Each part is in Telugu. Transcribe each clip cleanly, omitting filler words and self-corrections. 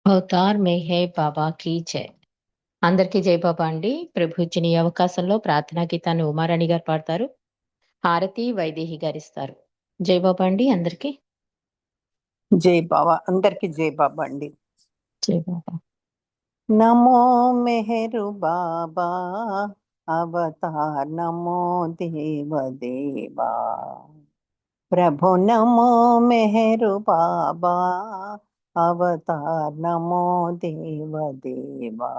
అవతార్ మే హే బాబా కీ జై. అందరికీ జై బాబా అండి. ప్రభు ఇచ్చిన ఈ అవకాశంలో ప్రార్థనా గీతాన్ని ఉమారాణి గారు పాడతారు. హారతి వైదేహి గారు ఇస్తారు. జై బాబా అండి అందరికీ. జై బాబా అందరికి జై బాబా అండి. జై బాబా. నమో మెహరు బాబా అవతార్ నమో దేవ దేవా ప్రభు నమో మెహరు బాబా అవతార్ నమో దేవ దేవా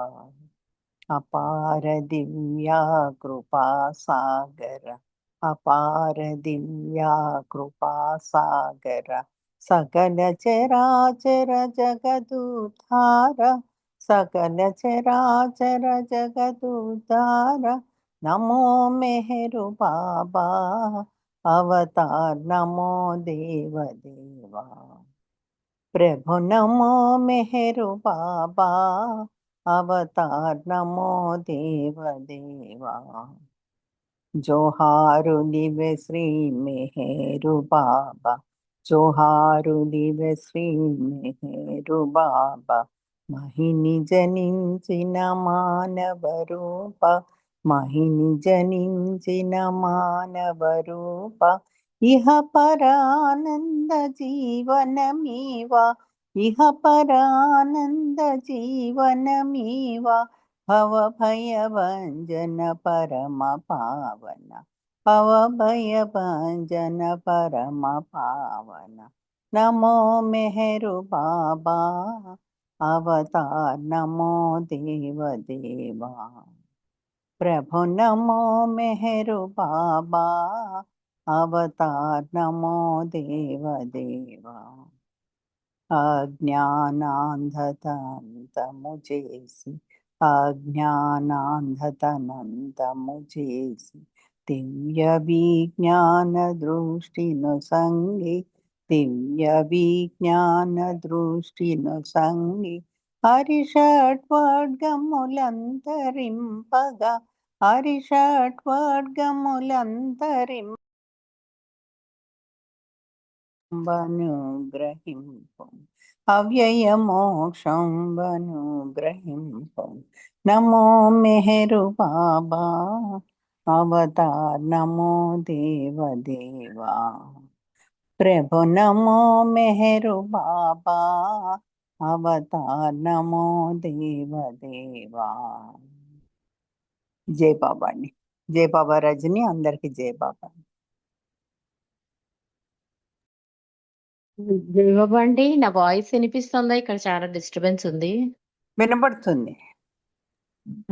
అపార దివ్యా కృపా సాగర అపార దివ్యా కృపా సాగర సకల చరాచర జగదుధార సకల చరాచర జగదుధార నమో మెహరు బాబా అవతార్ నమో దేవ దేవా ప్రభు నమో మెహరు బాబా అవతార్ నమో దేవ దేవా జోహారు దివ్య శ్రీ మెహరు బాబా జోహారు దివ్య శ్రీ మెహరు బాబా మహిని జనించిన మానవ రూప మహిని జనించిన మానవ రూప ఇహ పరానంద జీవనమీవా ఇహ పరానంద జీవనమీవా భవ భయ భంజన పరమ పావన భవ భయ భంజన పరమ పావన నమో మెహరు బాబా అవతార్ నమో దేవ దేవా ప్రభు నమో మెహరు బాబా అవతార్ నమో దేవ దేవా అజ్ఞానాంధతంతము చేసి అజ్ఞానాంధతనంతము చేసి దివ్య విజ్ఞాన దృష్టిను సంగి దివ్య విజ్ఞాన దృష్టిను సంగి హరిషడ్వర్గములంతరింపగా హరిషడ్వర్గములంతరింప గ్రహింపు అవ్యయ మోక్షం గ్రహింపు నమో మెహరు బాబా అవతార్ నమో దేవ దేవా ప్రభు నమో మెహరు బాబా అవతార్ నమో దేవ దేవా జై బాబా అండి. జై బాబా రజని అందరికి జై బాబా. జై బాబా అండి. నా వాయిస్ వినిపిస్తుందా? ఇక్కడ చాలా డిస్టర్బెన్స్ ఉంది. వినపడుతుంది.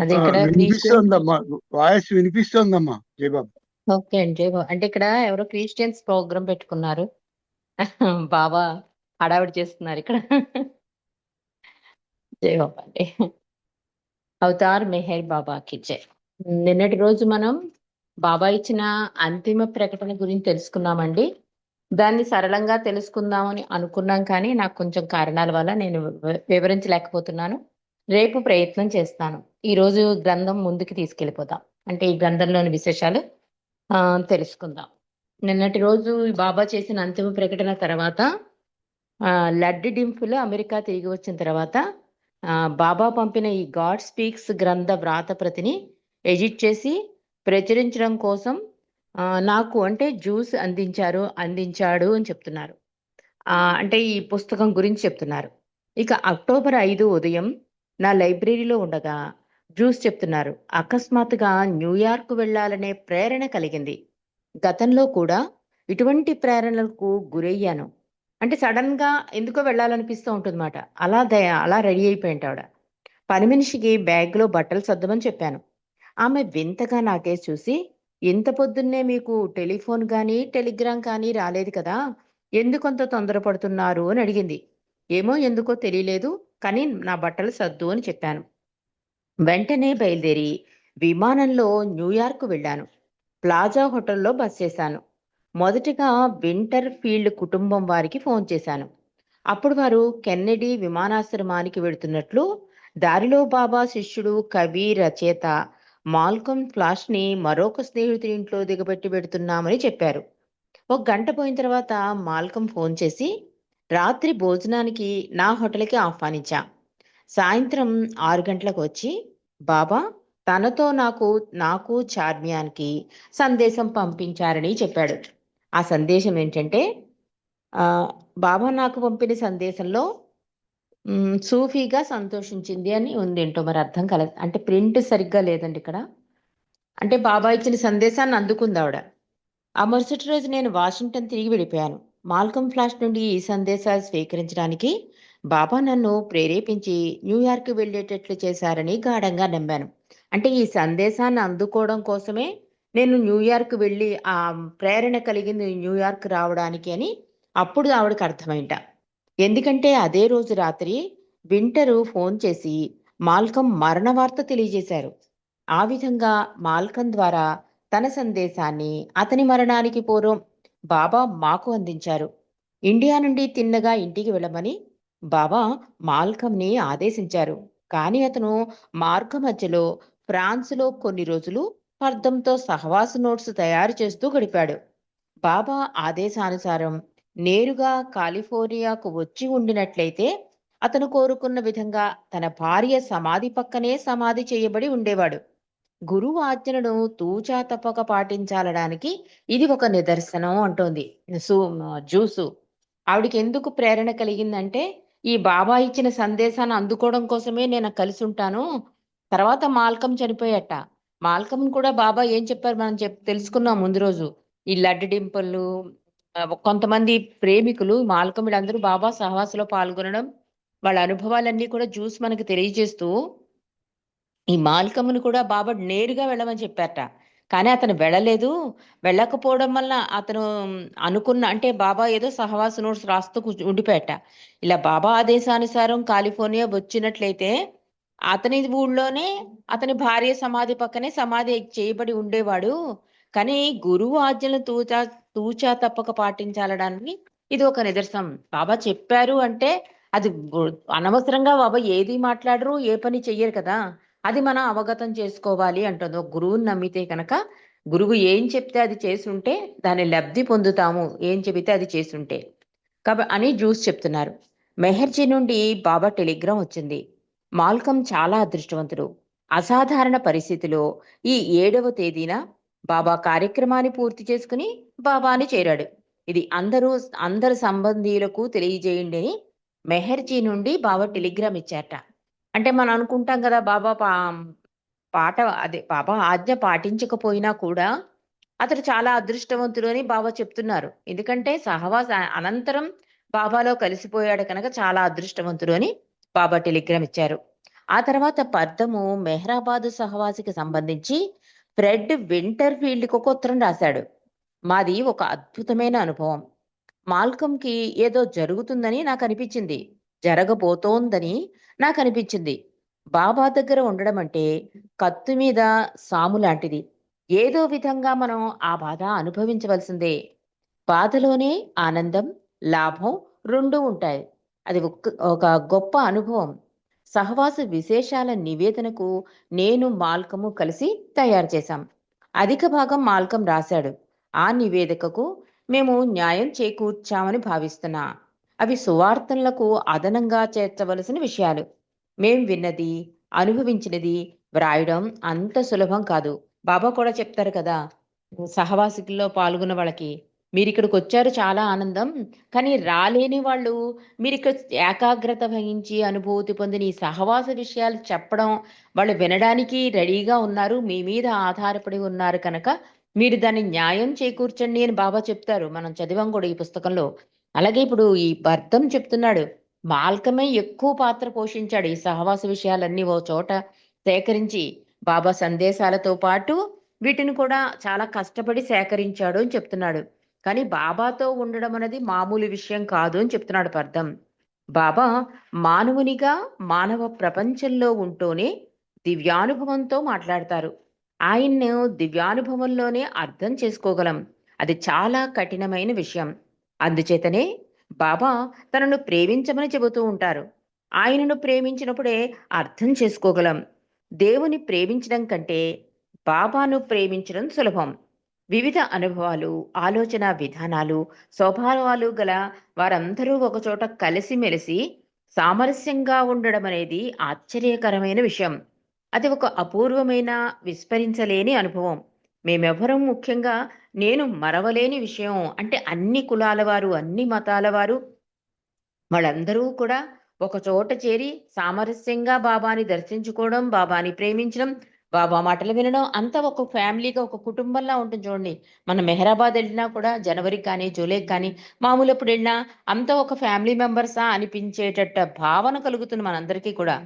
అది ఇక్కడ వినిపిస్తోందమ్మా, వాయిస్ వినిపిస్తోందమ్మా. జై బాబా. ఓకే అండి. జై బాబా. అంటే ఇక్కడ ఎవరో క్రిస్టియన్స్ ప్రోగ్రామ్ పెట్టుకున్నారు. బాబా హడావిడి చేస్తున్నారు ఇక్కడ. జై బాబా అండి. అవతార్ మెహర్ బాబాకి జై. నిన్నటి రోజు మనం బాబా ఇచ్చిన అంతిమ ప్రకటన గురించి తెలుసుకున్నామండి. దాన్ని సరళంగా తెలుసుకుందామని అనుకున్నాం, కానీ నాకు కొంచెం కారణాల వల్ల నేను వివరించలేకపోతున్నాను. రేపు ప్రయత్నం చేస్తాను. ఈరోజు గ్రంథం ముందుకు తీసుకెళ్ళిపోతాం. అంటే ఈ గ్రంథంలోని విశేషాలు తెలుసుకుందాం. నిన్నటి రోజు బాబా చేసిన అంతిమ ప్రకటన తర్వాత లడ్డి డింపులు అమెరికా తిరిగి వచ్చిన తర్వాత బాబా పంపిన ఈ గాడ్ స్పీక్స్ గ్రంథ వ్రాత ప్రతిని ఎడిట్ చేసి ప్రచురించడం కోసం నాకు అంటే జ్యూస్ అందించాడు అని చెప్తున్నారు. అంటే ఈ పుస్తకం గురించి చెప్తున్నారు. ఇక అక్టోబర్ 5 ఉదయం నా లైబ్రరీలో ఉండగా జ్యూస్ చెప్తున్నారు, అకస్మాత్తుగా న్యూయార్క్ వెళ్ళాలనే ప్రేరణ కలిగింది. గతంలో కూడా ఇటువంటి ప్రేరణలకు గురయ్యాను. అంటే సడన్ గా ఎందుకో వెళ్ళాలనిపిస్తూ ఉంటుందన్నమాట. అలా రెడీ అయిపోయింది ఆవిడ. పని మనిషికి బ్యాగ్లో బట్టలు సర్దమని చెప్పాను. ఆమె వింతగా నాకేసి చూసి, ఇంత పొద్దున్నే మీకు టెలిఫోన్ కానీ టెలిగ్రామ్ కానీ రాలేదు కదా, ఎందుకంత తొందరపడుతున్నారు అని అడిగింది. ఏమో ఎందుకో తెలియలేదు, కానీ నా బట్టలు సర్దు అని చెప్పాను. వెంటనే బయలుదేరి విమానంలో న్యూయార్క్ వెళ్ళాను. ప్లాజా హోటల్లో బస చేశాను. మొదటిగా వింటర్ ఫీల్డ్ కుటుంబం వారికి ఫోన్ చేశాను. అప్పుడు వారు కెన్నెడీ విమానాశ్రమానికి వెళుతున్నట్లు, దారిలో బాబా శిష్యుడు కవి రచయిత మాల్కమ్ ఫ్లాష్ని మరొక స్నేహితుడి ఇంట్లో దిగబెట్టి పెడుతున్నామని చెప్పారు. 1 గంట పోయిన తర్వాత మాల్కమ్ ఫోన్ చేసి రాత్రి భోజనానికి నా హోటల్కి ఆహ్వానించా. సాయంత్రం 6 గంటలకు వచ్చి బాబా తనతో నాకు చార్మియాన్కి సందేశం పంపించారని చెప్పాడు. ఆ సందేశం ఏంటంటే ఆ, బాబా నాకు పంపిన సందేశంలో సూఫీగా సంతోషించింది అని ఉంది. ఏంటో మరి అర్థం కలదు, అంటే ప్రింట్ సరిగ్గా లేదండి ఇక్కడ. అంటే బాబా ఇచ్చిన సందేశాన్ని అందుకుంది ఆవిడ. ఆ మరుసటి రోజు నేను వాషింగ్టన్ తిరిగి వెళ్ళిపోయాను. మాల్కమ్ ఫ్లాష్ నుండి ఈ సందేశాలు స్వీకరించడానికి బాబా నన్ను ప్రేరేపించి న్యూయార్క్ వెళ్ళేటట్లు చేశారని గాఢంగా నమ్మాను. అంటే ఈ సందేశాన్ని అందుకోవడం కోసమే నేను న్యూయార్క్ వెళ్ళి ఆ ప్రేరణ కలిగింది న్యూయార్క్ రావడానికి అని అప్పుడు ఆవిడకి అర్థమైంట. ఎందుకంటే అదే రోజు రాత్రి వింటరు ఫోన్ చేసి మాల్కమ్ మరణ వార్త తెలియజేశారు. ఆ విధంగా మాల్కమ్ ద్వారా తన సందేశాన్ని అతని మరణానికి పూర్వం బాబా మాకు అందించారు. ఇండియా నుండి తిన్నగా ఇంటికి వెళ్ళమని బాబా మాల్కమ్ని ఆదేశించారు. కానీ అతను మార్గ మధ్యలో ఫ్రాన్స్లో కొన్ని రోజులు పర్దంతో సహవాస నోట్స్ తయారు చేస్తూ గడిపాడు. బాబా ఆదేశానుసారం నేరుగా కాలిఫోర్నియాకు వచ్చి ఉండినట్లయితే అతను కోరుకున్న విధంగా తన భార్య సమాధి పక్కనే సమాధి చేయబడి ఉండేవాడు. గురువు ఆజ్ఞలను తూచా తప్పక పాటించాలడానికి ఇది ఒక నిదర్శనం అంటోంది జ్యూసు. ఆవిడికి ఎందుకు ప్రేరణ కలిగిందంటే ఈ బాబా ఇచ్చిన సందేశాన్ని అందుకోవడం కోసమే నేను కలిసి ఉంటాను. తర్వాత మాల్కం చనిపోయాట. మాల్కం కూడా బాబా ఏం చెప్పారు మనం తెలుసుకున్నాం ముందు రోజు. ఈ లడ్డు డింపళ్ళు, కొంతమంది ప్రేమికులు మాల్కం వీళ్ళందరూ బాబా సహవాసలో పాల్గొనడం, వాళ్ళ అనుభవాలన్నీ కూడా జ్యూస్ మనకి తెలియజేస్తూ ఈ మాల్కమ్‌ని కూడా బాబా నేరుగా వెళ్ళమని చెప్పారట. కానీ అతను వెళ్ళలేదు. వెళ్ళకపోవడం వల్ల అతను అనుకున్న, అంటే బాబా ఏదో సహవాస నోట్స్ రాస్తూ ఉండిపోయాట. ఇలా బాబా ఆదేశానుసారం కాలిఫోర్నియా వచ్చినట్లయితే అతని ఊళ్ళోనే అతని భార్య సమాధి పక్కనే సమాధి చేయబడి ఉండేవాడు. కానీ గురువు ఆజ్ఞలను తూచా తప్పక పాటించాలడానికి ఇది ఒక నిదర్శనం. బాబా చెప్పారు అంటే అది అనవసరంగా బాబా ఏది మాట్లాడరు, ఏ పని చెయ్యరు కదా! అది మనం అవగతం చేసుకోవాలి అంటుంది. ఒక గురువుని నమ్మితే కనుక గురువు ఏం చెప్తే అది చేసుంటే దాని లబ్ధి పొందుతాము, ఏం చెబితే అది చేసుంటే అని జ్యూస్ చెప్తున్నారు. మెహర్జీ నుండి బాబా టెలిగ్రామ్ వచ్చింది. మాల్కమ్ చాలా అదృష్టవంతుడు. అసాధారణ పరిస్థితిలో ఈ 7వ తేదీన బాబా కార్యక్రమాన్ని పూర్తి చేసుకుని బాబాని చేరాడు. ఇది అందరు సంబంధీయులకు తెలియజేయండి అని మెహర్జీ నుండి బాబా టెలిగ్రామ్ ఇచ్చారట. అంటే మనం అనుకుంటాం కదా బాబా బాబా ఆజ్ఞ పాటించకపోయినా కూడా అతడు చాలా అదృష్టవంతుడు అని బాబా చెప్తున్నారు. ఎందుకంటే సహవాస అనంతరం బాబాలో కలిసిపోయాడు కనుక చాలా అదృష్టవంతుడు అని బాబా టెలిగ్రామ్ ఇచ్చారు. ఆ తర్వాత పర్దము మెహ్రాబాద్ సహవాసికి సంబంధించి ఫ్రెడ్ వింటర్ఫీల్డ్కి ఒక ఉత్తరం రాశాడు. మాది ఒక అద్భుతమైన అనుభవం. మాల్కమ్కి ఏదో జరుగుతుందని నాకు అనిపించింది, జరగబోతోందని నాకు అనిపించింది. బాబా దగ్గర ఉండడం అంటే కత్తి మీద సాము లాంటిది. ఏదో విధంగా మనం ఆ బాధ అనుభవించవలసిందే. బాధలోనే ఆనందం, లాభం రెండూ ఉంటాయి. అది ఒక గొప్ప అనుభవం. సహవాస విశేషాల నివేదనకు నేను మాల్కము కలిసి తయారు చేశాం. అధిక భాగం మాల్కం రాశాడు. ఆ నివేదికకు మేము న్యాయం చేకూర్చామని భావిస్తున్నా. అవి సువార్తనలకు అదనంగా చేర్చవలసిన విషయాలు. మేం విన్నది, అనుభవించినది వ్రాయడం అంత సులభం కాదు. బాబా కూడా చెప్తారు కదా సహవాసికుల్లో పాల్గొన్న వాళ్ళకి, మీరు ఇక్కడికి వచ్చారు చాలా ఆనందం, కానీ రాలేని వాళ్ళు మీరు ఇక్కడ ఏకాగ్రత వహించి అనుభూతి పొందిన ఈ సహవాస విషయాలు చెప్పడం, వాళ్ళు వినడానికి రెడీగా ఉన్నారు, మీ మీద ఆధారపడి ఉన్నారు కనుక మీరు దాన్ని న్యాయం చేకూర్చండి అని బాబా చెప్తారు. మనం చదివాం కూడా ఈ పుస్తకంలో. అలాగే ఇప్పుడు ఈ భర్తం చెప్తున్నాడు, మాల్కమే ఎక్కువ పాత్ర పోషించాడు ఈ సహవాస విషయాలన్నీ ఓ చోట సేకరించి. బాబా సందేశాలతో పాటు వీటిని కూడా చాలా కష్టపడి సేకరించాడు అని చెప్తున్నాడు. కానీ బాబాతో ఉండడం అనేది మామూలు విషయం కాదు అని చెప్తున్నాడు పర్దం. బాబా మానవునిగా మానవ ప్రపంచంలో ఉంటూనే దివ్యానుభవంతో మాట్లాడతారు. ఆయన్ను దివ్యానుభవంలోనే అర్థం చేసుకోగలం. అది చాలా కఠినమైన విషయం. అందుచేతనే బాబా తనను ప్రేమించమని చెబుతూ ఉంటారు. ఆయనను ప్రేమించినప్పుడే అర్థం చేసుకోగలం. దేవుని ప్రేమించడం కంటే బాబాను ప్రేమించడం సులభం. వివిధ అనుభవాలు, ఆలోచన విధానాలు, స్వభావాలు గల వారందరూ ఒకచోట కలిసిమెలిసి సామరస్యంగా ఉండడం అనేది ఆశ్చర్యకరమైన విషయం. అది ఒక అపూర్వమైన, విస్మరించలేని అనుభవం. మేమెవ్వరం, ముఖ్యంగా నేను, మరవలేని విషయం. అంటే అన్ని కులాల వారు, అన్ని మతాల వారు, వాళ్ళందరూ కూడా ఒక చోట చేరి సామరస్యంగా బాబాని దర్శించుకోవడం, బాబాని ప్రేమించడం, బాబా మాటలు వినడం, అంతా ఒక ఫ్యామిలీగా, ఒక కుటుంబంలా ఉంటుంది చూడండి. మనం మెహరాబాద్ వెళ్ళినా కూడా జనవరికి కానీ, జూలైకి కానీ, మామూలప్పుడు వెళ్ళినా అంతా ఒక ఫ్యామిలీ మెంబర్సా అనిపించేటట్టు భావన కలుగుతుంది మనందరికీ కూడా.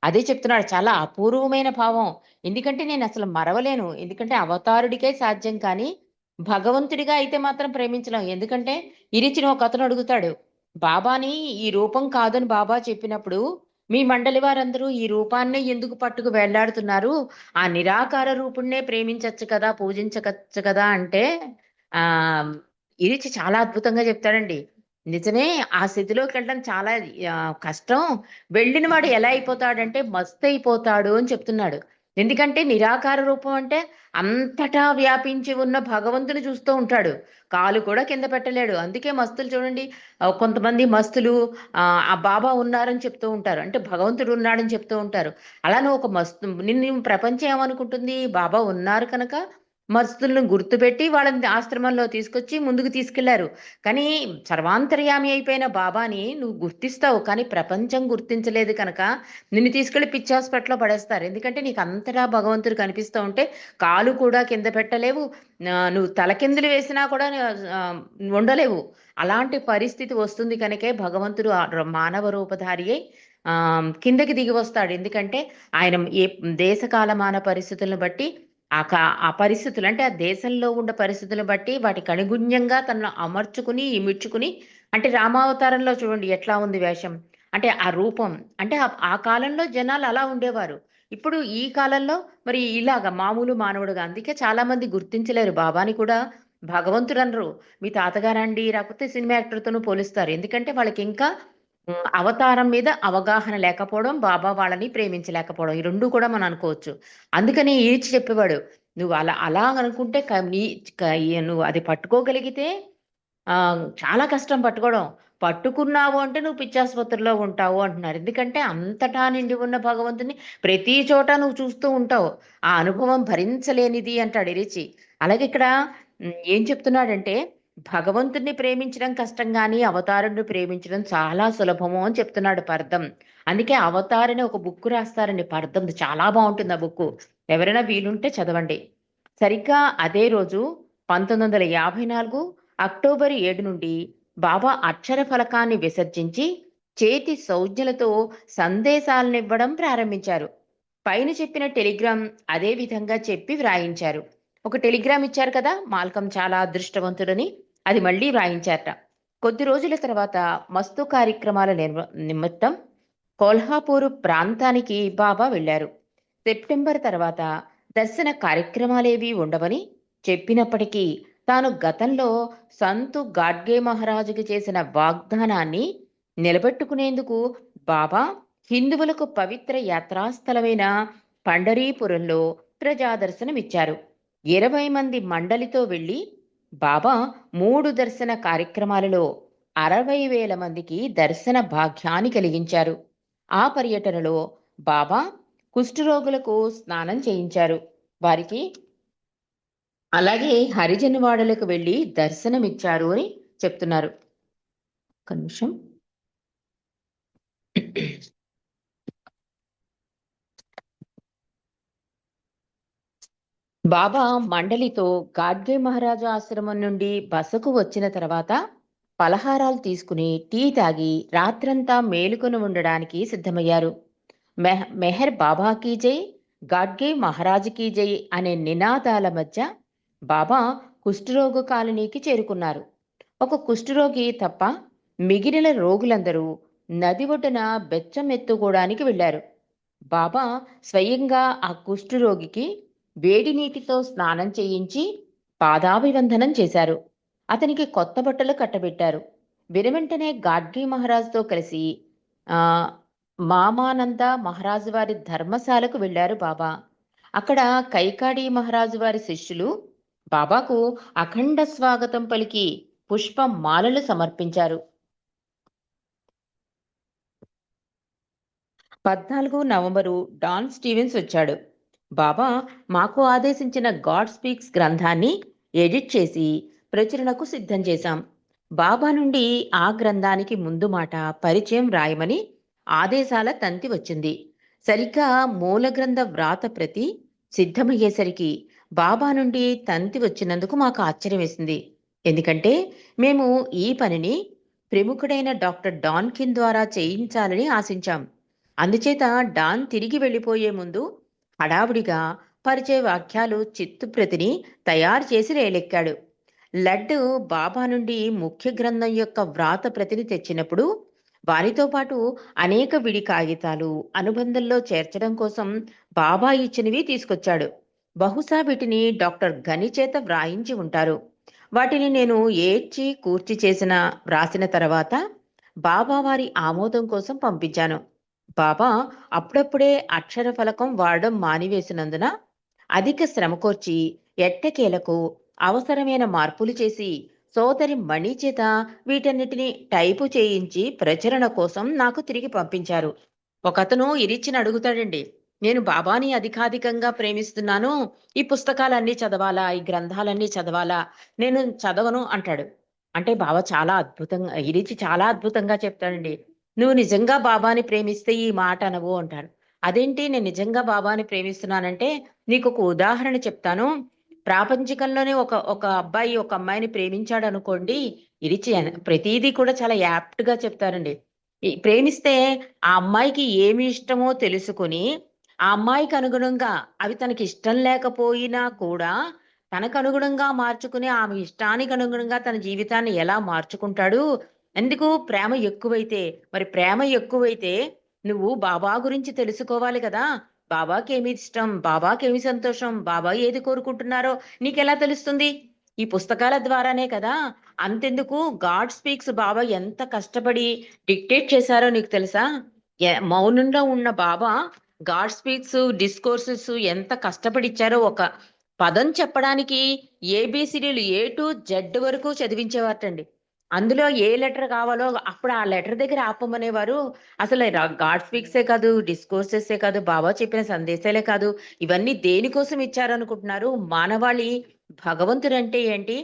అదే చెప్తున్నాడు, చాలా అపూర్వమైన భావం. ఎందుకంటే నేను అసలు మరవలేను. ఎందుకంటే అవతారుడికే సాధ్యం, కానీ భగవంతుడిగా అయితే మాత్రం ప్రేమించలేం. ఎందుకంటే ఇరిచిన ఒక అతను అడుగుతాడు, బాబాని ఈ రూపం కాదని బాబా చెప్పినప్పుడు మీ మండలి వారందరూ ఈ రూపాన్నే ఎందుకు పట్టుకు వేళ్లాడుతున్నారు? ఆ నిరాకార రూపుణ్ణే ప్రేమించచ్చు కదా, పూజించవచ్చు కదా అంటే ఆ ఇరిచి చాలా అద్భుతంగా చెప్తాడండి. నిజమే, ఆ స్థితిలోకి వెళ్ళడం చాలా కష్టం. వెళ్ళిన వాడు ఎలా అయిపోతాడంటే మస్తు అయిపోతాడు అని చెప్తున్నాడు. ఎందుకంటే నిరాకార రూపం అంటే అంతటా వ్యాపించి ఉన్న భగవంతుని చూస్తూ ఉంటాడు. కాలు కూడా కింద పెట్టలేడు. అందుకే మస్తులు చూడండి, కొంతమంది మస్తులు ఆ బాబా ఉన్నారని చెప్తూ ఉంటారు. అంటే భగవంతుడు ఉన్నాడని చెప్తూ ఉంటారు. అలా నువ్వు ఒక మస్తు, నిన్ను ప్రపంచం ఏమనుకుంటుంది? బాబా ఉన్నారు కనుక మస్తులను గుర్తుపెట్టి వాళ్ళని ఆశ్రమంలో తీసుకొచ్చి ముందుకు తీసుకెళ్లారు. కానీ సర్వాంతర్యామి అయిపోయిన బాబాని నువ్వు గుర్తిస్తావు, కానీ ప్రపంచం గుర్తించలేదు కనుక నిన్ను తీసుకెళ్లి పిచ్చి హాస్పిటల్లో పడేస్తారు. ఎందుకంటే నీకు అంతటా భగవంతుడు కనిపిస్తూ ఉంటే కాలు కూడా కింద పెట్టలేవు, నువ్వు తలకిందులు వేసినా కూడా ఆ, ఉండలేవు. అలాంటి పరిస్థితి వస్తుంది కనుకే భగవంతుడు ఆ మానవ రూపధారి అయి కిందకి దిగి వస్తాడు. ఎందుకంటే ఆయన ఏ దేశ కాలమాన పరిస్థితులను బట్టి ఆ పరిస్థితులు, అంటే ఆ దేశంలో ఉన్న పరిస్థితులను బట్టి వాటికి అనుగుణ్యంగా తనను అమర్చుకుని, ఇమిడ్చుకుని, అంటే రామావతారంలో చూడండి ఎట్లా ఉంది వేషం. అంటే ఆ రూపం, అంటే ఆ కాలంలో జనాలు అలా ఉండేవారు. ఇప్పుడు ఈ కాలంలో మరి ఇలాగా మామూలు మానవుడుగా, అందుకే చాలా మంది గుర్తించలేరు బాబాని కూడా. భగవంతుడు అనరు. మీ తాతగారండి, లేకపోతే సినిమా యాక్టర్తోనూ పోలుస్తారు. ఎందుకంటే వాళ్ళకి ఇంకా అవతారం మీద అవగాహన లేకపోవడం, బాబా వాళ్ళని ప్రేమించలేకపోవడం, ఈ రెండు కూడా మనం అనుకోవచ్చు. అందుకని ఈడ్చి చెప్పేవాడు, నువ్వు అలా అలా అనుకుంటే నువ్వు అది పట్టుకోగలిగితే చాలా కష్టం పట్టుకోవడం. పట్టుకున్నావు అంటే నువ్వు పిచ్చాసుపత్రిలో ఉంటావు అంటున్నారు. ఎందుకంటే అంతటా నిండి ఉన్న భగవంతుని ప్రతి చోట నువ్వు చూస్తూ ఉంటావు. ఆ అనుభవం భరించలేనిది అంటాడు ఇరిచి. అలాగే ఇక్కడ ఏం చెప్తున్నాడంటే, భగవంతుడిని ప్రేమించడం కష్టం గాని అవతారుడిని ప్రేమించడం చాలా సులభము అని చెప్తున్నాడు పర్దం. అందుకే అవతార్ అని ఒక బుక్ రాస్తారండి పర్దం, చాలా బాగుంటుంది ఆ బుక్. ఎవరైనా వీలుంటే చదవండి. సరిగ్గా అదే రోజు 1954 అక్టోబర్ 7 నుండి బాబా అక్షర ఫలకాన్ని విసర్జించి చేతి సౌజ్ఞలతో సందేశాలనివ్వడం ప్రారంభించారు. పైన చెప్పిన టెలిగ్రామ్ అదే విధంగా చెప్పి వ్రాయించారు. ఒక టెలిగ్రామ్ ఇచ్చారు కదా, మాల్కం చాలా అదృష్టవంతుడని, అది మళ్ళీ వ్రాయించారట. కొద్ది రోజుల తర్వాత మస్తు కార్యక్రమాల నిమిత్తం కోల్హాపూర్ ప్రాంతానికి బాబా వెళ్ళారు. సెప్టెంబర్ తర్వాత దర్శన కార్యక్రమాలేవీ ఉండవని చెప్పినప్పటికీ తాను గతంలో సంతు గాడ్గే మహారాజుకి చేసిన వాగ్దానాన్ని నిలబెట్టుకునేందుకు బాబా హిందువులకు పవిత్ర యాత్రాస్థలమైన పండరీపురంలో ప్రజాదర్శనమిచ్చారు. 20 మంది మండలితో వెళ్ళి బాబా 3 దర్శన కార్యక్రమాలలో 60,000 మందికి దర్శన భాగ్యాన్ని కలిగించారు. ఆ పర్యటనలో బాబా కుష్ఠరోగులకు స్నానం చేయించారు. వారికి అలాగే హరిజనవాడలకు వెళ్ళి దర్శనమిచ్చారు అని చెప్తున్నారు. ఒక్క నిమిషం. బాబా మండలితో గాడ్గే మహారాజు ఆశ్రమం నుండి బసకు వచ్చిన తర్వాత పలహారాలు తీసుకుని టీ తాగి రాత్రంతా మేలుకొని ఉండడానికి సిద్ధమయ్యారు. మెహర్ బాబాకీ జై, గాడ్గే మహారాజుకీ జై అనే నినాదాల మధ్య బాబా కుష్ఠరోగ కాలనీకి చేరుకున్నారు. ఒక కుష్ఠరోగి తప్ప మిగిలిన రోగులందరూ నది ఒడ్డున బెచ్చం ఎత్తుకోవడానికి వెళ్ళారు. బాబా స్వయంగా ఆ కుష్ఠరోగికి వేడి నీటితో స్నానం చేయించి పాదాభివందనం చేశారు. అతనికి కొత్త బట్టలు కట్టబెట్టారు. వెనువెంటనే గాడ్గి మహారాజుతో కలిసి ఆ మామానంద మహారాజు వారి ధర్మశాలకు వెళ్ళారు బాబా. అక్కడ కైకాడి మహారాజు వారి శిష్యులు బాబాకు అఖండ స్వాగతం పలికి పుష్ప మాలలు సమర్పించారు. 14 నవంబరు డాన్ స్టీవెన్స్ వచ్చాడు. బాబా మాకు ఆదేశించిన గాడ్ స్పీక్స్ గ్రంథాన్ని ఎడిట్ చేసి ప్రచురణకు సిద్ధం చేశాం. బాబా నుండి ఆ గ్రంథానికి ముందు మాట పరిచయం రాయమని ఆదేశాల తంతి వచ్చింది. సరిగ్గా మూల గ్రంథ వ్రాత ప్రతి సిద్ధమయ్యేసరికి బాబా నుండి తంతి వచ్చినందుకు మాకు ఆశ్చర్యం వేసింది. ఎందుకంటే మేము ఈ పనిని ప్రముఖుడైన డాక్టర్ డాన్కిన్ ద్వారా చేయించాలని ఆశించాం. అందుచేత డాన్ తిరిగి వెళ్ళిపోయే ముందు హడావుడిగా పరిచయ వాక్యాలు చిత్తుప్రతిని తయారు చేసి రేలెక్కాడు. లడ్డు బాబా నుండి ముఖ్య గ్రంథం యొక్క వ్రాత ప్రతిని తెచ్చినప్పుడు వారితో పాటు అనేక విడి కాగితాలు అనుబంధంలో చేర్చడం కోసం బాబా ఇచ్చినవి తీసుకొచ్చాడు. బహుశా వీటిని డాక్టర్ గని చేత వ్రాయించి ఉంటారు. వాటిని నేను ఏడ్చి కూర్చి వ్రాసిన తర్వాత బాబా వారి ఆమోదం కోసం పంపించాను. బాబా అప్పుడప్పుడే అక్షర ఫలకం వాడడం మానివేసినందున అధిక శ్రమ కోర్చి ఎట్టకేలకు అవసరమైన మార్పులు చేసి సోదరి మణి చేత వీటన్నిటిని టైపు చేయించి ప్రచురణ కోసం నాకు తిరిగి పంపించారు. ఒకతను ఇరిచ్చిన అడుగుతాడండి, నేను బాబాని అధికాధికంగా ప్రేమిస్తున్నాను, ఈ పుస్తకాలన్నీ చదవాలా, ఈ గ్రంథాలన్నీ చదవాలా, నేను చదవను అంటాడు. అంటే బాబా చాలా అద్భుతంగా చెప్తాడండి. నువ్వు నిజంగా బాబాని ప్రేమిస్తే ఈ మాట అనవు అంటారు. అదేంటి నేను నిజంగా బాబాని ప్రేమిస్తున్నానంటే నీకు ఒక ఉదాహరణ చెప్తాను. ప్రాపంచికంలోనే ఒక ఒక అబ్బాయి ఒక అమ్మాయిని ప్రేమించాడు అనుకోండి, ప్రతిదీ కూడా చాలా యాప్ట్ గా చెప్తారండి. ప్రేమిస్తే ఆ అమ్మాయికి ఏమి ఇష్టమో తెలుసుకుని ఆ అమ్మాయికి అనుగుణంగా అవి తనకి ఇష్టం లేకపోయినా కూడా తనకు అనుగుణంగా మార్చుకుని ఆమె ఇష్టానికి అనుగుణంగా తన జీవితాన్ని ఎలా మార్చుకుంటాడు. ఎందుకు ప్రేమ ఎక్కువైతే నువ్వు బాబా గురించి తెలుసుకోవాలి కదా. బాబాకేమి ఇష్టం, బాబాకేమి సంతోషం, బాబా ఏది కోరుకుంటున్నారో నీకెలా తెలుస్తుంది? ఈ పుస్తకాల ద్వారానే కదా. అంతెందుకు గాడ్ స్పీక్స్ బాబా ఎంత కష్టపడి డిక్టేట్ చేశారో నీకు తెలుసా? మౌనంలో ఉన్న బాబా గాడ్ స్పీక్స్ డిస్కోర్సెస్ ఎంత కష్టపడి ఇచ్చారో. ఒక పదం చెప్పడానికి ఏబిసిడీలు ఏ టు జెడ్ వరకు చదివించేవారటండి. అందులో ఏ లెటర్ కావాలో అప్పుడు ఆ లెటర్ దగ్గర ఆపమనేవారు. అసలు గాడ్ స్పీక్సే కాదు, డిస్కోర్సెసే కాదు, బాబా చెప్పిన సందేశాలే కాదు, ఇవన్నీ దేనికోసం ఇచ్చారనుకుంటున్నారు? మానవాళి భగవంతుడు అంటే ఏంటి,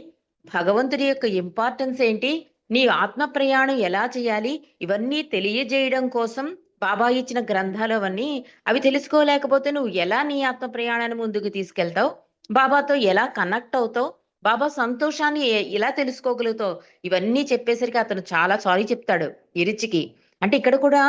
భగవంతుడి యొక్క ఇంపార్టెన్స్ ఏంటి, నీ ఆత్మ ప్రయాణం ఎలా చేయాలి, ఇవన్నీ తెలియజేయడం కోసం బాబా ఇచ్చిన గ్రంథాలు అవన్నీ. అవి తెలుసుకోలేకపోతే నువ్వు ఎలా నీ ఆత్మ ప్రయాణాన్ని ముందుకు తీసుకెళ్తావు, బాబాతో ఎలా కనెక్ట్ అవుతావు, బాబా సంతోషాన్ని ఎలా తెలుసుకోగలుగుతావు? ఇవన్నీ చెప్పేసరికి అతను చాలా సారీ చెప్తాడు ఇరిచికి. అంటే ఇక్కడ కూడా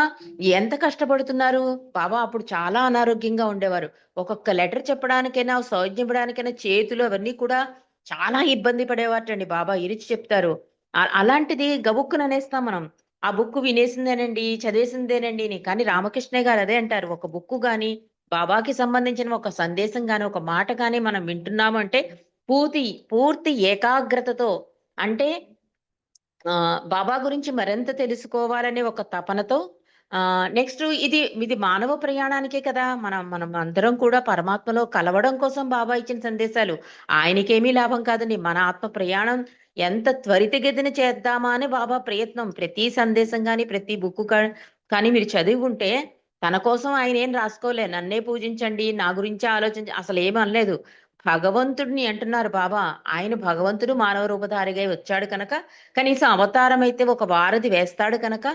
ఎంత కష్టపడుతున్నారు. బాబా అప్పుడు చాలా అనారోగ్యంగా ఉండేవారు. ఒక్కొక్క లెటర్ చెప్పడానికైనా సౌజ్ఞ ఇవ్వడానికైనా చేతులు అవన్నీ కూడా చాలా ఇబ్బంది పడేవాటండి. బాబా ఇరిచి చెప్తారు. అలాంటిది గబుక్కున అనేస్తాం మనం. ఆ బుక్ వినేసిందేనండి, చదివేసిందేనండి అని. కానీ రామకృష్ణ గారు అదే అంటారు, ఒక బుక్ గాని బాబాకి సంబంధించిన ఒక సందేశం గాని ఒక మాట గాని మనం వింటున్నాము అంటే పూర్తి ఏకాగ్రతతో, అంటే బాబా గురించి మరింత తెలుసుకోవాలనే ఒక తపనతో, నెక్స్ట్ ఇది మానవ ప్రయాణానికే కదా. మనం అందరం కూడా పరమాత్మలో కలవడం కోసం బాబా ఇచ్చిన సందేశాలు. ఆయనకేమీ లాభం కాదండి. మన ఆత్మ ప్రయాణం ఎంత త్వరితగతిన చేద్దామా అని బాబా ప్రయత్నం. ప్రతి సందేశం కానీ ప్రతి బుక్ కానీ మీరు చదివి ఉంటే తన కోసం ఆయన ఏం రాసుకోలే, నన్నే పూజించండి, నా గురించి ఆలోచించి అసలు ఏమీ అనలేదు. భగవంతుడిని అంటున్నారు బాబా. ఆయన భగవంతుడు మానవ రూపధారిగా వచ్చాడు కనుక, కనీసం అవతారం అయితే ఒక వారధి వేస్తాడు కనుక,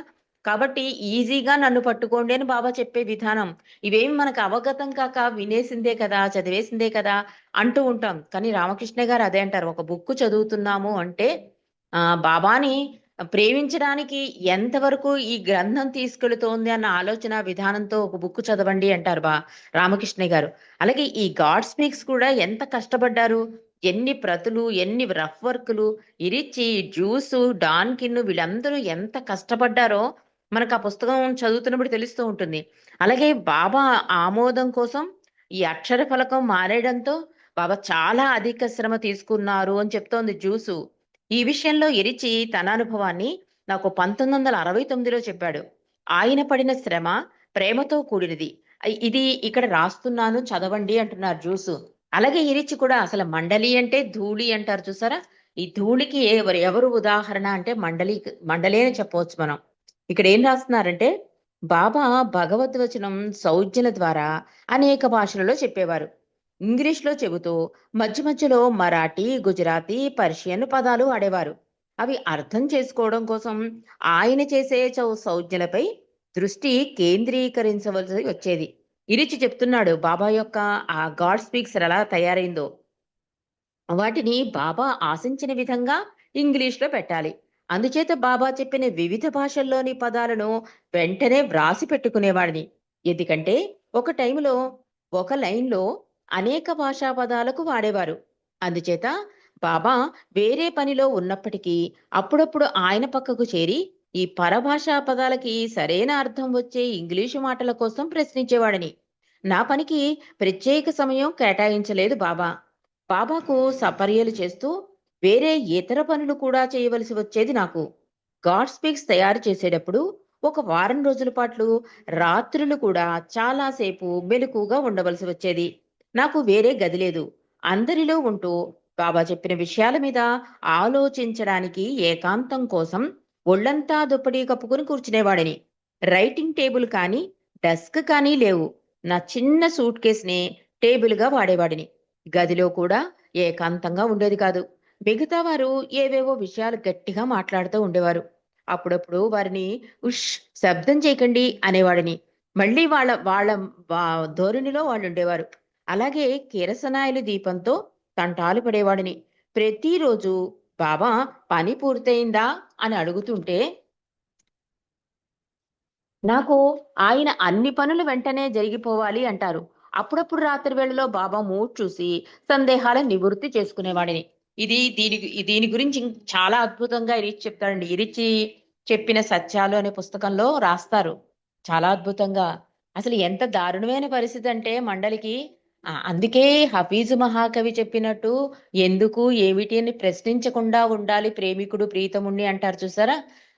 కాబట్టి ఈజీగా నన్ను పట్టుకోండి అని బాబా చెప్పే విధానం. ఇవేమి మనకు అవగతం కాక వినేసిందే కదా, చదివేసిందే కదా అంటూ ఉంటాం. కానీ రామకృష్ణ గారు అదే అంటారు, ఒక బుక్ చదువుతున్నాము అంటే బాబాని ప్రేమించడానికి ఎంతవరకు ఈ గ్రంథం తీసుకెళుతోంది అన్న ఆలోచన విధానంతో ఒక బుక్ చదవండి అంటారు రామకృష్ణ గారు. అలాగే ఈ గాడ్ స్పీక్స్ కూడా ఎంత కష్టపడ్డారు. ఎన్ని ప్రతులు, ఎన్ని రఫ్ వర్క్లు, ఇరిచి, జ్యూసు, డాన్కిన్ వీళ్ళందరూ ఎంత కష్టపడ్డారో మనకు ఆ పుస్తకం చదువుతున్నప్పుడు తెలుస్తూ ఉంటుంది. అలాగే బాబా ఆమోదం కోసం ఈ అక్షర ఫలకం మారేయడంతో బాబా చాలా అధిక శ్రమ తీసుకున్నారు అని చెప్తోంది జ్యూసు. ఈ విషయంలో ఇరిచి తన అనుభవాన్ని నాకు 1969లో చెప్పాడు. ఆయన పడిన శ్రమ ప్రేమతో కూడినది. ఇది ఇక్కడ రాస్తున్నాను చదవండి అంటున్నారు జ్యూసు. అలాగే ఇరిచి కూడా అసలు మండలి అంటే ధూళి అంటారు చూసారా. ఈ ధూళికి ఎవరు ఉదాహరణ అంటే మండలి అని చెప్పవచ్చు మనం. ఇక్కడ ఏం రాస్తున్నారంటే, బాబా భగవద్వచనం సౌజ్ఞల ద్వారా అనేక భాషలలో చెప్పేవారు. ఇంగ్లీష్లో చెబుతూ మధ్య మధ్యలో మరాఠీ, గుజరాతీ, పర్షియన్ పదాలు వాడేవారు. అవి అర్థం చేసుకోవడం కోసం ఆయన చేసే సౌజ్ఞలపై దృష్టి కేంద్రీకరించవలసి వచ్చేది. ఇరిచి చెప్తున్నాడు బాబా యొక్క ఆ గాడ్ స్పీక్స్ ఎలా తయారైందో. వాటిని బాబా ఆశించిన విధంగా ఇంగ్లీష్లో పెట్టాలి. అందుచేత బాబా చెప్పిన వివిధ భాషల్లోని పదాలను వెంటనే వ్రాసి పెట్టుకునేవాడిని. ఎందుకంటే ఒక టైంలో ఒక లైన్లో అనేక భాషా పదాలకు వాడేవారు. అందుచేత బాబా వేరే పనిలో ఉన్నప్పటికీ అప్పుడప్పుడు ఆయన పక్కకు చేరి ఈ పరభాషా పదాలకి సరైన అర్థం వచ్చే ఇంగ్లీషు మాటల కోసం ప్రశ్నించేవాడిని. నా పనికి ప్రత్యేక సమయం కేటాయించలేదు బాబా. బాబాకు సపర్యలు చేస్తూ వేరే ఇతర పనులు కూడా చేయవలసి వచ్చేది నాకు. గాడ్ స్పీక్స్ తయారు చేసేటప్పుడు ఒక వారం రోజుల పాటు రాత్రులు కూడా చాలాసేపు మెలకుగా ఉండవలసి వచ్చేది. నాకు వేరే గది లేదు. అందరిలో ఉంటూ బాబా చెప్పిన విషయాల మీద ఆలోచించడానికి ఏకాంతం కోసం ఒళ్ళంతా దుప్పటి కప్పుకుని కూర్చునేవాడిని. రైటింగ్ టేబుల్ కానీ డెస్క్ కానీ లేవు. నా చిన్న సూట్ కేసుని టేబుల్గా వాడేవాడిని. గదిలో కూడా ఏకాంతంగా ఉండేది కాదు. మిగతా వారు ఏవేవో విషయాలు గట్టిగా మాట్లాడుతూ ఉండేవారు. అప్పుడప్పుడు వారిని ఉష్ శబ్దం చేయకండి అనేవాడిని. మళ్ళీ వాళ్ళ వాళ్ళ ధోరణిలో వాళ్ళు ఉండేవారు. అలాగే కిరసనాయిలు దీపంతో తంటాలు పడేవాడిని. ప్రతిరోజు బాబా పని పూర్తయిందా అని అడుగుతుంటే నాకు ఆయన అన్ని పనులు వెంటనే జరిగిపోవాలి అంటారు. అప్పుడప్పుడు రాత్రి వేళలో బాబా మూడ్ చూసి సందేహాల నివృత్తి చేసుకునేవాడిని. దీని గురించి చాలా అద్భుతంగా ఇరిచి చెప్తాడండి. ఇరిచి చెప్పిన సత్యాలు అనే పుస్తకంలో రాస్తారు చాలా అద్భుతంగా. అసలు ఎంత దారుణమైన పరిస్థితి అంటే మండలికి అందుకే హఫీజు మహాకవి చెప్పినట్టు ఎందుకు ఏమిటి అని ప్రశ్నించకుండా ఉండాలి ప్రేమికుడు ప్రీతముణ్ణి అంటారు చూసారా.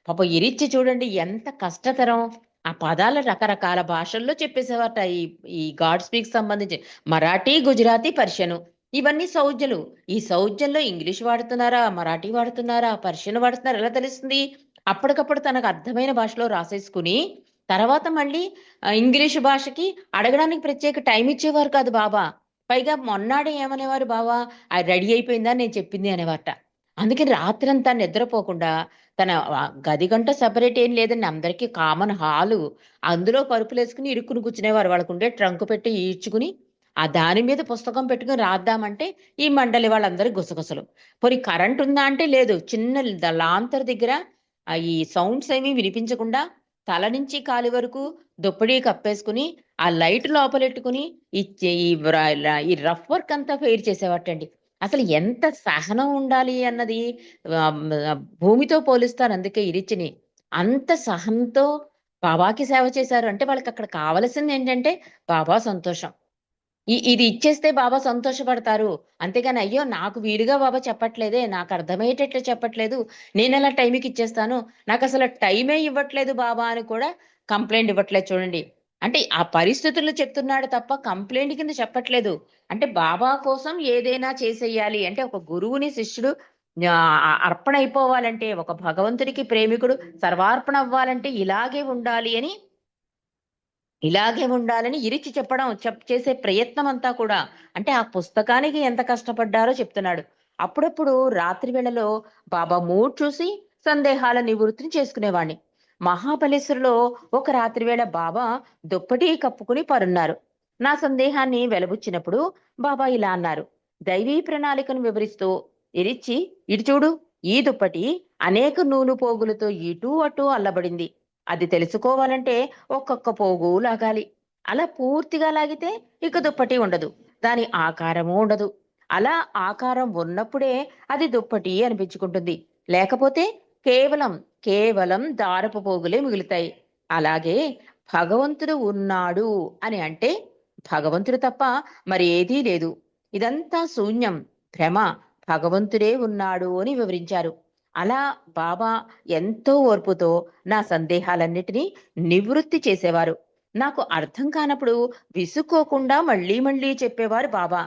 పాప ఇరిచి చూడండి ఎంత కష్టతరం. ఆ పదాలు రకరకాల భాషల్లో చెప్పేసేవారట. ఈ ఈ గాడ్ స్పీక్ సంబంధించి మరాఠీ, గుజరాతీ, పర్షియను ఇవన్నీ సౌజ్ఞలు. ఈ సౌజ్ఞల్లో ఇంగ్లీష్ వాడుతున్నారా, మరాఠీ వాడుతున్నారా, పర్షియన్ వాడుతున్నారా ఎలా తెలుస్తుంది? అప్పటికప్పుడు తనకు అర్థమైన భాషలో రాసేసుకుని తర్వాత మళ్ళీ ఇంగ్లీషు భాషకి అడగడానికి ప్రత్యేక టైం ఇచ్చేవారు కాదు బాబా. పైగా మొన్నాడే ఏమనేవారు బాబా, అది రెడీ అయిపోయిందా నేను చెప్పింది అనేవారట. అందుకని రాత్రంతా నిద్రపోకుండా తన గది గంట సెపరేట్ ఏం లేదండి. అందరికీ కామన్ హాలు. అందులో పరుపులేసుకుని ఇరుక్కుని కూర్చునేవారు. వాళ్ళకుండే ట్రంక్ పెట్టి ఈడ్చుకుని ఆ దాని మీద పుస్తకం పెట్టుకుని రాద్దామంటే ఈ మండలి వాళ్ళందరూ గుసగుసలు. పోనీ కరెంట్ ఉందా అంటే లేదు. చిన్న లాంతర్ దగ్గర ఈ సౌండ్స్ ఏమీ వినిపించకుండా తల నుంచి కాలి వరకు దుప్పటి కప్పేసుకుని ఆ లైట్ లోపలెట్టుకుని ఈ రఫ్ వర్క్ అంతా ఫెయిర్ చేసేవాటండి. అసలు ఎంత సహనం ఉండాలి అన్నది భూమితో పోలుస్తారు అందుకే ఇరిచిని. అంత సహనంతో బాబాకి సేవ చేశారు అంటే వాళ్ళకి అక్కడ కావలసింది ఏంటంటే బాబా సంతోషం. ఇది ఇచ్చేస్తే బాబా సంతోషపడతారు. అంతేగాని అయ్యో నాకు వీలుగా బాబా చెప్పట్లేదే, నాకు అర్థమయ్యేటట్లు చెప్పట్లేదు, నేనెలా టైంకి ఇచ్చేస్తాను, నాకు అసలు టైమే ఇవ్వట్లేదు బాబా అని కూడా కంప్లైంట్ ఇవ్వట్లేదు చూడండి. అంటే ఆ పరిస్థితుల్లో చెప్తున్నాడు తప్ప కంప్లైంట్ కింద చెప్పట్లేదు. అంటే బాబా కోసం ఏదైనా చేసేయాలి అంటే ఒక గురువుని శిష్యుడు అర్పణ అయిపోవాలంటే, ఒక భగవంతుడికి ప్రేమికుడు సర్వార్పణ అవ్వాలంటే ఇలాగే ఉండాలని ఇరిచి చెప్పడం చేసే ప్రయత్నం అంతా కూడా అంటే ఆ పుస్తకానికి ఎంత కష్టపడ్డారో చెప్తున్నాడు. అప్పుడప్పుడు రాత్రి వేళలో బాబా మూడ్ చూసి సందేహాల నివృత్తిని చేసుకునేవాణ్ణి. మహాబలేశ్వరులో ఒక రాత్రి వేళ బాబా దుప్పటి కప్పుకుని పరున్నారు. నా సందేహాన్ని వెలబుచ్చినప్పుడు బాబా ఇలా అన్నారు. దైవీ ప్రణాళికను వివరిస్తూ ఇరిచి ఇటు చూడు, ఈ దుప్పటి అనేక నూలు పోగులతో ఇటూ అటూ అల్లబడింది. అది తెలుసుకోవాలంటే ఒక్కొక్క పోగు లాగాలి. అలా పూర్తిగా లాగితే ఇక దుప్పటి ఉండదు. దాని ఆకారము ఉండదు. అలా ఆకారం ఉన్నప్పుడే అది దుప్పటి అనిపించుకుంటుంది. లేకపోతే కేవలం కేవలం దారపు పోగులే మిగులుతాయి. అలాగే భగవంతుడు ఉన్నాడు అని అంటే భగవంతుడు తప్ప మరి ఏదీ లేదు. ఇదంతా శూన్యం, భ్రమ, భగవంతుడే ఉన్నాడు అని వివరించారు. అలా బాబా ఎంతో ఓర్పుతో నా సందేహాలన్నిటినీ నివృత్తి చేసేవారు. నాకు అర్థం కానప్పుడు విసుక్కోకుండా మళ్ళీ మళ్ళీ చెప్పేవారు బాబా.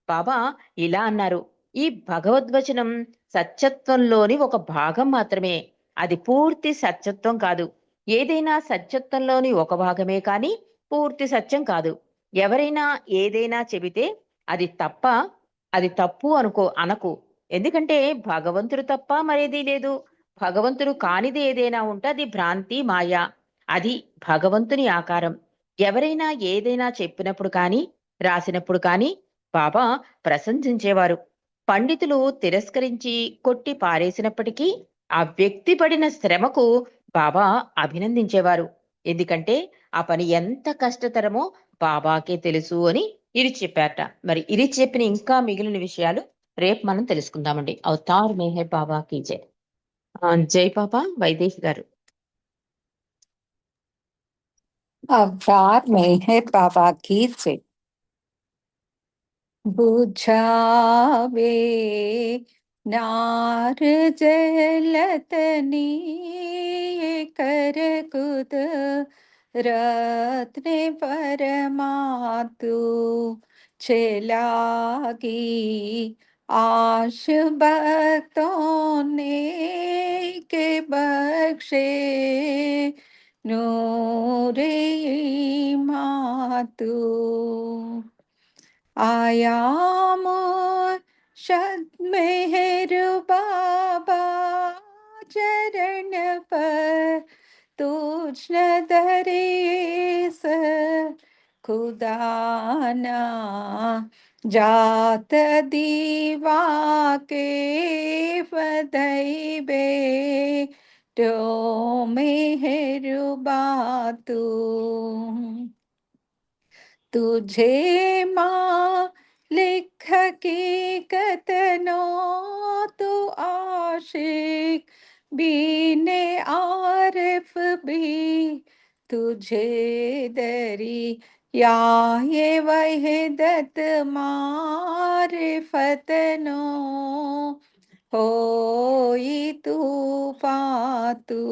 బాబా ఇలా అన్నారు. ఈ భగవద్వచనం సత్యత్వంలోని ఒక భాగం మాత్రమే. అది పూర్తి సత్యత్వం కాదు. ఏదైనా సత్యత్వంలోని ఒక భాగమే కాని పూర్తి సత్యం కాదు. ఎవరైనా ఏదైనా చెబితే అది తప్ప, అది తప్పు అనకు. ఎందుకంటే భగవంతుడు తప్ప మరేదీ లేదు. భగవంతుడు కానిది ఏదైనా ఉంటే అది భ్రాంతి, మాయ. అది భగవంతుని ఆకారం. ఎవరైనా ఏదైనా చెప్పినప్పుడు కానీ, రాసినప్పుడు కానీ బాబా ప్రశంసించేవారు. పండితులు తిరస్కరించి కొట్టి పారేసినప్పటికీ ఆ వ్యక్తి పడిన శ్రమకు బాబా అభినందించేవారు. ఎందుకంటే ఆ పని ఎంత కష్టతరమో బాబాకే తెలుసు అని ఇది చెప్పారట. మరి ఇది చెప్పిన ఇంకా మిగిలిన విషయాలు రేపు మనం తెలుసుకుందామండి. అవతార్ మెహర్ బాబా కీ జై. జై బాబా. వైదేహి గారు. अवतार मेहर बाबा की जय। बुझावे नार जलतनी कर कुद रत्ने परमातु छेलागी आश भक्तों ने के बख्शे नूरे मातु आयाम शद मेहर बाबा चरण पर तुझ न दरेस खुदाना जात दीवा के फदई बे तो मेहर बातू तुझे माँ लिख की कतनो तू आशिक बीने आरिफ भी तुझे दरी या ये वहदत मारिफतनो होई तू पातू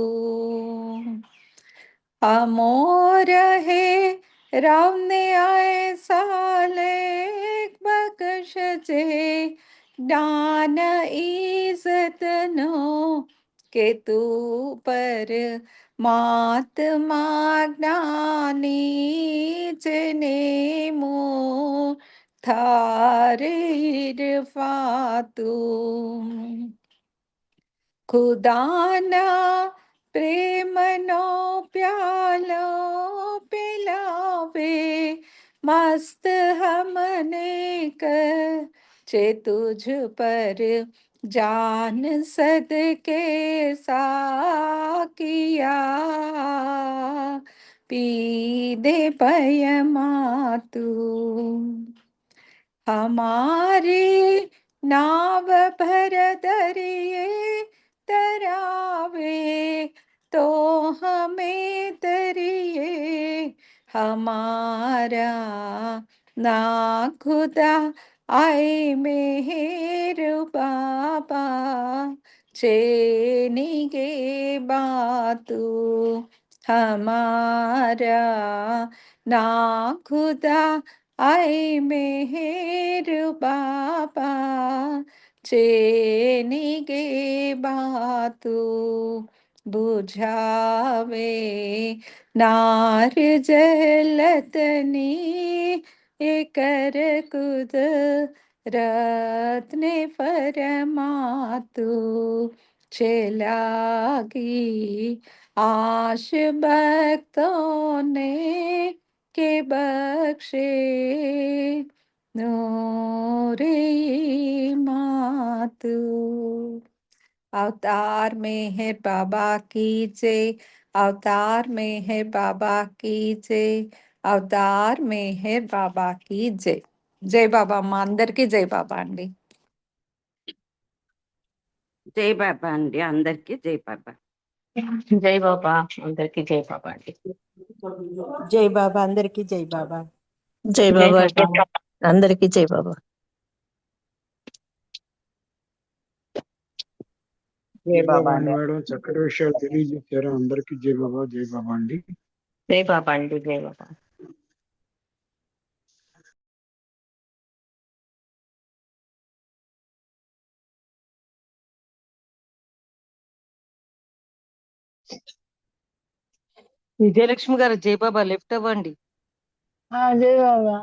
अमोर है राम ने आए साले बख्श जे दान इज्जत नो के तू पर मात मागनानी जने मो थारे फातू खुदाना प्रेम नो प्यालो पिलावे मस्त हमने कर चे तुझ पर जान सदके साकिया पी दे पयमातू हमारी नाव भर दरिए तरावे तो हमें तरिए हमारा ना खुदा आए मेहर बाबा चेनी के बातू हमारा ना खुदा आए मेहर बाबा चेनी के बातू बुझावे नार जलतनी कर कुद रत्ने परमातु चलागी आश भक्तों ने के बख्शे नूरे मातु। अवतार मेहर बाबा की जय। अवतार मेहर बाबा की जय। अवतार मेहर बाबा की जय। జై బాబా మా అందరికి జై బాబా అండి. జై బాబా అండి, అందరికి జై బాబా. జై బాబా. అందరికీ జై బాబా అండి. జై బాబా అందరికి జై బాబా. జై జై బాబా బాబా. అందరికి జై బాబా. జై బాబా అండి మేడం, చక్కటి విషయాలు తెలియజేశారు. అందరికీ జై బాబా. జై బాబా అండి. జై బాబా అండి. జై బాబా. విజయలక్ష్మి గారు జై బాబా లెఫ్ట్ అవ్వండి. జై బాబా.